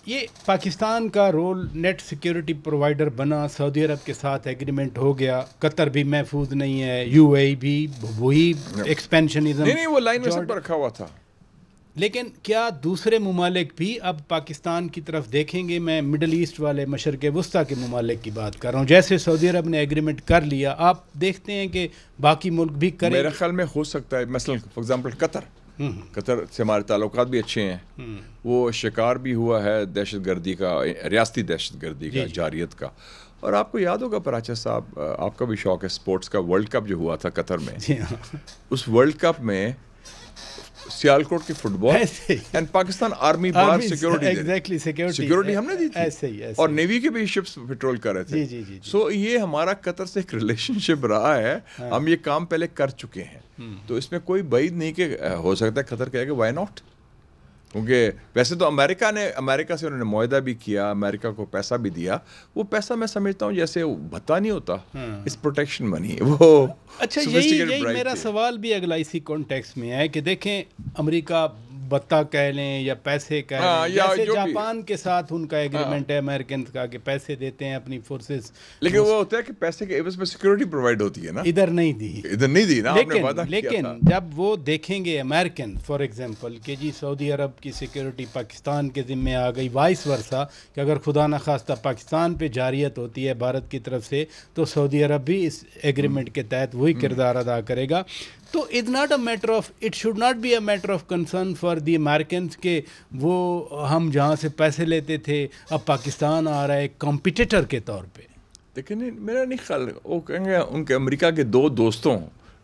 یہ پاکستان کا role net security provider بنا، سعودی عرب کے ساتھ ایگریمنٹ ہو گیا، قطر بھی محفوظ نہیں ہے، یو اے ای بھی وہی ایکسپینشنزم، نہیں وہ لائن میں سب پر رکھا ہوا تھا. لیکن کیا دوسرے ممالک بھی اب پاکستان کی طرف دیکھیں گے؟ میں مڈل ایسٹ والے مشرق وسطیٰ کے ممالک کی بات کر رہا ہوں. جیسے سعودی عرب نے ایگریمنٹ کر لیا، آپ دیکھتے ہیں کہ باقی ملک بھی کریں؟ میرے خیال میں ہو سکتا ہے. مثلا فار ایگزامپل قطر سے ہمارے تعلقات بھی اچھے ہیں. وہ شکار بھی ہوا ہے دہشت گردی کا، ریاستی دہشت گردی کا، جارحیت کا. اور آپ کو یاد ہوگا پراچا صاحب، آپ کا بھی شوق ہے سپورٹس کا، ورلڈ کپ جو ہوا تھا قطر میں، اس ورلڈ کپ میں سیالکوٹ کی football and Pakistan army بار سیکورٹی ہم نے دی تھی، اور نیوی کے بھی شپس پیٹرول کر رہے تھے. سو یہ ہمارا قطر سے ایک ریلیشن شپ رہا ہے. ہم یہ کام پہلے کر چکے ہیں، تو اس میں کوئی بعید نہیں کہ ہو سکتا ہے قطر کہے کہ وائی ناٹ. کیونکہ ویسے تو امریکہ سے انہوں نے معاہدہ بھی کیا، امریکہ کو پیسہ بھی دیا. وہ پیسہ میں سمجھتا ہوں جیسے بھتا نہیں ہوتا، اس پروٹیکشن منی. وہ اچھا، یہی میرا سوال بھی اگلا اسی کانٹیکس میں ہے کہ دیکھیں امریکہ بتا کہہ لیں یا پیسے کہہ لیں، جیسے جاپان کے ساتھ ان کا ایگریمنٹ ہے امریکنز کا کہ پیسے دیتے ہیں اپنی فورسز، لیکن وہ ہوتا ہے کہ پیسے کے عوض میں سیکورٹی پرووائڈ ہوتی ہے نا. ادھر نہیں دی نا. لیکن جب وہ دیکھیں گے امریکن فار ایگزامپل کہ جی سعودی عرب کی سیکورٹی پاکستان کے ذمے آ گئی، وائس ورثہ کہ اگر خدا نخواستہ پاکستان پہ جارحیت ہوتی ہے بھارت کی طرف سے تو سعودی عرب بھی اس ایگریمنٹ کے تحت وہی کردار ادا کرے گا. تو it not a matter of, it should not be a matter of concern for the Americans کہ وہ ہم جہاں سے پیسے لیتے تھے اب پاکستان آ رہا ہے کمپٹیٹر کے طور پہ. لیکن میرا نہیں خیال، وہ کہیں گے ان کے امریکہ کے دو دوستوں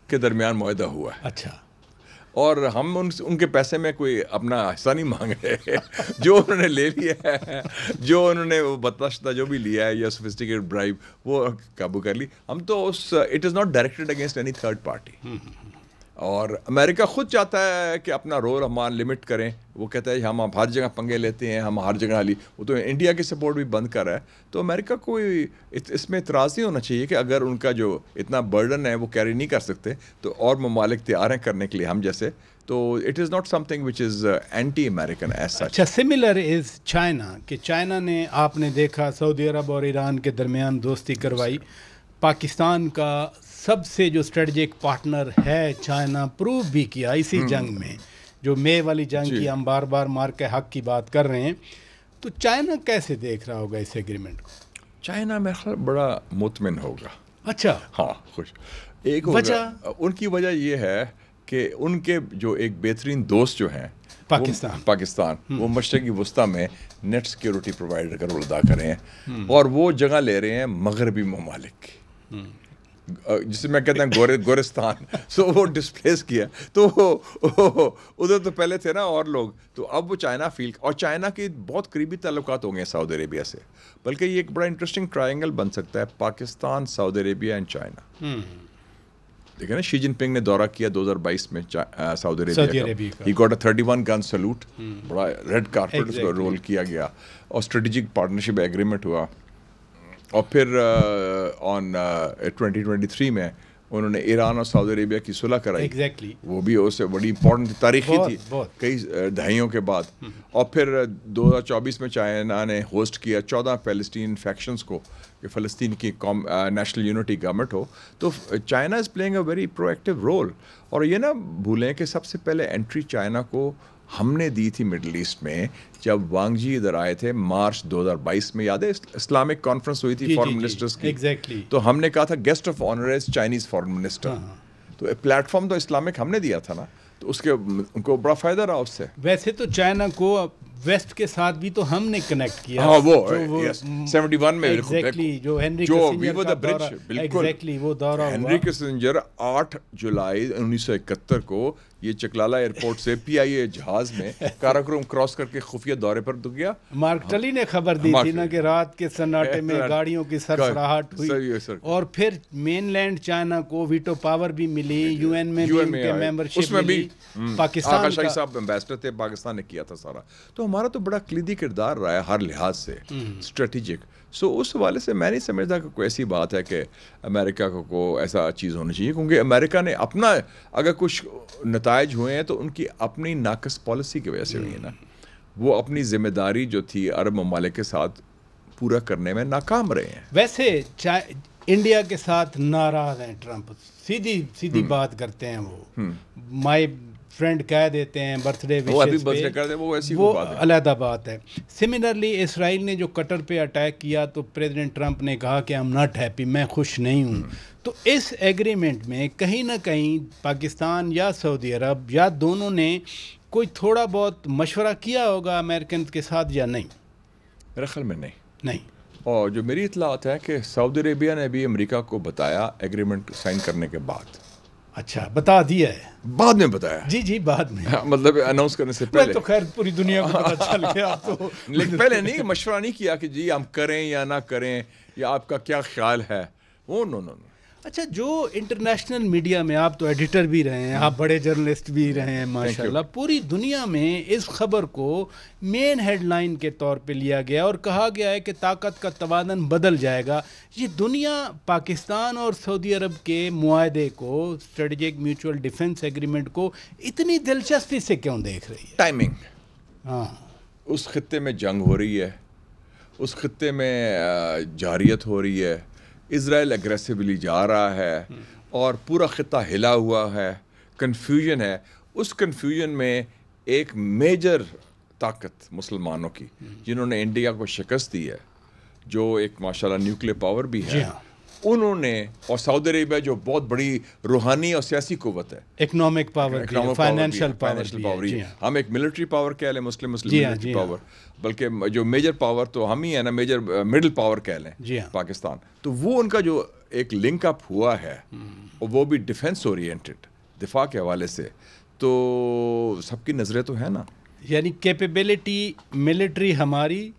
کے درمیان معاہدہ ہوا ہے. اچھا، اور ہم ان کے پیسے میں کوئی اپنا حصہ نہیں مانگ رہے. جو انہوں نے لے لیا ہے، جو انہوں نے وہ بتاشتہ جو بھی لیا ہے یا سوفسٹیکیٹ برائب، وہ قابو کر لی. ہم تو اس it is not directed against any third party. اور امریکہ خود چاہتا ہے کہ اپنا رول ہم لمٹ کریں. وہ کہتا ہے ہم ہر جگہ پنگے لیتے ہیں، ہم ہر جگہ وہ تو انڈیا کی سپورٹ بھی بند کر رہا ہے. تو امریکہ کو اس میں اعتراض نہیں ہونا چاہیے کہ اگر ان کا جو اتنا برڈن ہے وہ کیری نہیں کر سکتے تو اور ممالک تیار ہیں کرنے کے لیے ہم جیسے. تو it is not something which is anti American as such. اچھا، سملر از چائنا کہ چائنا نے، آپ نے دیکھا سعودی عرب اور ایران کے درمیان دوستی کروائی. پاکستان کا سب سے جو اسٹریٹجک پارٹنر ہے چائنا، پروو بھی کیا اسی جنگ میں، جو مے والی جنگ کی ہم بار بار مار کے حق کی بات کر رہے ہیں. تو چائنا کیسے دیکھ رہا ہوگا اس ایگریمنٹ کو؟ چائنا میرا خیال بڑا مطمئن ہوگا. اچھا، ہاں خوش. ایک وجہ، ان کی وجہ یہ ہے کہ ان کے جو ایک بہترین دوست جو ہیں پاکستان وہ مشرقی وسطیٰ میں نیٹ سیکیورٹی پرووائڈر کا رول ادا کر رہے ہیں، اور وہ جگہ لے رہے ہیں مغربی ممالک کی، جسے میں کہتا ہوں گورستان. سو وہ ڈسپلیس کیا. تو ادھر تو پہلے تھے نا اور لوگ، تو اب وہ چائنا فیل، اور چائنا کی بہت قریبی تعلقات ہو گئے ہیں سعودی عربیہ سے. بلکہ یہ ایک بڑا انٹرسٹنگ ٹرائنگل بن سکتا ہے، پاکستان، سعودی عربیہ اینڈ چائنا. دیکھیں نا، شی جن پنگ نے دورہ کیا 2022 میں سعودی عربیہ کا. He got a 31 gun salute, بڑا ریڈ کارپیٹ اس کو رول کیا گیا، اور اسٹریٹجک پارٹنرشپ ایگریمنٹ ہوا. اور پھر 2023 میں انہوں نے ایران اور سعودی عربیہ کی صلح کرائی. وہ بھی اس سے بڑی امپورٹنٹ تاریخی تھی کئی دہائیوں کے بعد. اور پھر 2024 میں چائنا نے ہوسٹ کیا 14 فلسطین فیکشنز کو کہ فلسطین کی نیشنل یونٹی گورنمنٹ ہو. تو China is playing a very proactive role. اور یہ نہ بھولیں کہ سب سے پہلے انٹری چائنا کو ہم نے دی تھی مڈل ایسٹ میں جب وانگ جی ادھر آئے تھے مارچ 2022 میں. یاد ہے اسلامک کانفرنس ہوئی تھی فارن منسٹرز کی، تو ہم نے کہا تھا guest of honour as Chinese foreign minister. تو پلیٹ فارم تو اسلامک ہم نے دیا تھا نا، تو اس کے ان کو بڑا فائدہ رہا اس سے. ویسے تو چائنا کو ویسٹ کے ساتھ بھی تو ہم نے کنیکٹ کیا. ہاں وہ 71 میں جو ہنری کسنجر 8 جولائی 1971 کو یہ چکلالہ ایئرپورٹ سے پی آئی اے جہاز میں کاراکرم کراس کر کے خفیہ دورے پر تو گیا. مارک ٹلی نے خبر دی تھی نا کہ رات کے سناٹے میں گاڑیوں کی سرسراہٹ ہوئی، اور پھر مین لینڈ چائنا کو ویٹو پاور بھی ملی، یو این میں بھی ان کے ممبرشپ ملی. پاکستان شاہی صاحب امبیسڈر تھے، پاکستان نے کیا تھا سارا. تو ہمارا تو بڑا کلیدی کردار رہا ہے ہر لحاظ سے، اسٹریٹجک. سو اس حوالے سے میں نہیں سمجھتا کہ کوئی ایسی بات ہے کہ امریکہ کو ایسا چیز ہونی چاہیے، کیونکہ امریکہ نے اپنا اگر کچھ نتائج ہوئے ہیں تو ان کی اپنی ناقص پالیسی کی وجہ سے ہوئی ہے نا. وہ اپنی ذمہ داری جو تھی عرب ممالک کے ساتھ پورا کرنے میں ناکام رہے ہیں. ویسے انڈیا کے ساتھ ناراض ہیں ٹرمپ, سیدھی بات کرتے ہیں, وہ مائی فرینڈ کہہ دیتے ہیں برتھ ڈے وشز پہ, وہ علیحدہ بات ہے. سملرلی اسرائیل نے جو قطر پہ اٹیک کیا تو پریزیڈنٹ ٹرمپ نے کہا کہ I'm not happy, میں خوش نہیں ہوں. تو اس ایگریمنٹ میں کہیں نہ کہیں پاکستان یا سعودی عرب یا دونوں نے کوئی تھوڑا بہت مشورہ کیا ہوگا امریکن کے ساتھ یا نہیں؟ میرے خیال میں نہیں. اور جو میری اطلاعات ہے کہ سعودی عربیہ نے بھی امریکہ کو بتایا ایگریمنٹ سائن کرنے کے بعد. اچھا, بتا دیا ہے بعد میں بتایا؟ جی بعد میں, مطلب اناؤنس کرنے سے پہلے. تو خیر پوری دنیا کو پتہ چل گیا تو, لیکن پہلے نہیں مشورہ نہیں کیا کہ جی ہم کریں یا نہ کریں یا آپ کا کیا خیال ہے, وہ نو. اچھا, جو انٹرنیشنل میڈیا میں آپ تو ایڈیٹر بھی رہے ہیں, آپ بڑے جرنلسٹ بھی رہے ہیں ماشاءاللہ, پوری دنیا میں اس خبر کو مین ہیڈ لائن کے طور پہ لیا گیا اور کہا گیا ہے کہ طاقت کا توازن بدل جائے گا. یہ دنیا پاکستان اور سعودی عرب کے معاہدے کو, اسٹریٹجک میوچول ڈیفنس ایگریمنٹ کو اتنی دلچسپی سے کیوں دیکھ رہی ہے؟ ٹائمنگ. ہاں, اس خطے میں جنگ ہو رہی ہے, اس خطے میں جارحیت ہو رہی ہے, اسرائیل اگریسولی جا رہا ہے اور پورا خطہ ہلا ہوا ہے, کنفیوژن ہے. اس کنفیوژن میں ایک میجر طاقت مسلمانوں کی جنہوں نے انڈیا کو شکست دی ہے, جو ایک ماشاءاللہ نیوکلیر پاور بھی ہے, انہوں نے, اور سعودی عربیہ جو بہت بڑی روحانی اور سیاسی قوت ہے, اکنامک پاور, فائنینشیل پاور, ہم ایک ملٹری پاور کہہ لیں, مسلم ملٹری پاور, بلکہ جو میجر پاور تو ہم ہی ہیں نا, میجر مڈل پاور کہہ لیں پاکستان. تو وہ ان کا جو ایک لنک اپ ہوا ہے, اور وہ بھی ڈیفینس اورینٹڈ, دفاع کے حوالے سے, تو سب کی نظریں تو ہیں نا. یعنی کیپیبلٹی ملٹری ہماری,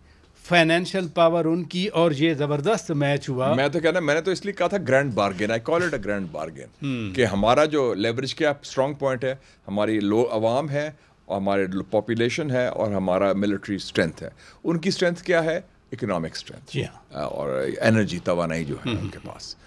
فائنینشیل پاور ان کی, اور یہ زبردست میچ ہوا. میں تو کہنا, میں نے تو اس لیے کہا تھا grand bargain, I call it a grand bargain, کہ ہمارا جو لیوریج کیا اسٹرانگ پوائنٹ ہے, ہماری لو عوام ہے, اور ہمارے پاپولیشن ہے, اور ہمارا ملٹری اسٹرینتھ ہے. ان کی اسٹرینتھ کیا ہے؟ اکنامک اسٹرینتھ اور انرجی, توانائی جو ہے ان کے پاس.